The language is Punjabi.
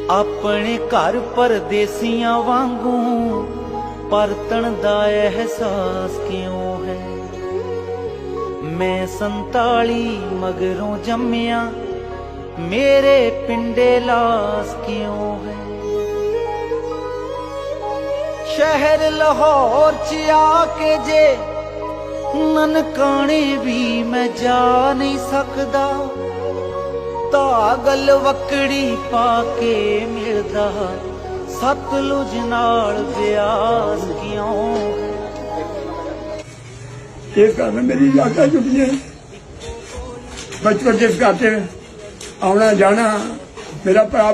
ਆਪਣੇ ਘਰ ਪਰਦੇਸੀਆਂ ਵਾਂਗੂ ਪਰਤਣ ਦਾ ਅਹਿਸਾਸ ਕਿਉਂ ਹੈ। ਮੈਂ 47 ਮਗਰੋਂ ਜੰਮਿਆ, ਮੇਰੇ ਪਿੰਡੇ ਲਾਸ ਕਿਉਂ ਹੈ। ਸ਼ਹਿਰ ਲਾਹੌਰ ਚ ਆ ਕੇ ਜੇ ਨਨਕਾਣੇ ਵੀ ਮੈਂ ਜਾ ਨਹੀਂ ਸਕਦਾ, ਤਾਂ ਗਲ ਵਕੜੀ ਪਾ ਕੇ ਮਿਲਦਾ ਸਤਲੁਜ ਨਾਲ ਬਿਆਸ ਕਿਉਂ ਹੈ। इस घर में मेरी यादें जुड़ी हैं, बचपन जिस घर से आना जाना मेरा भरा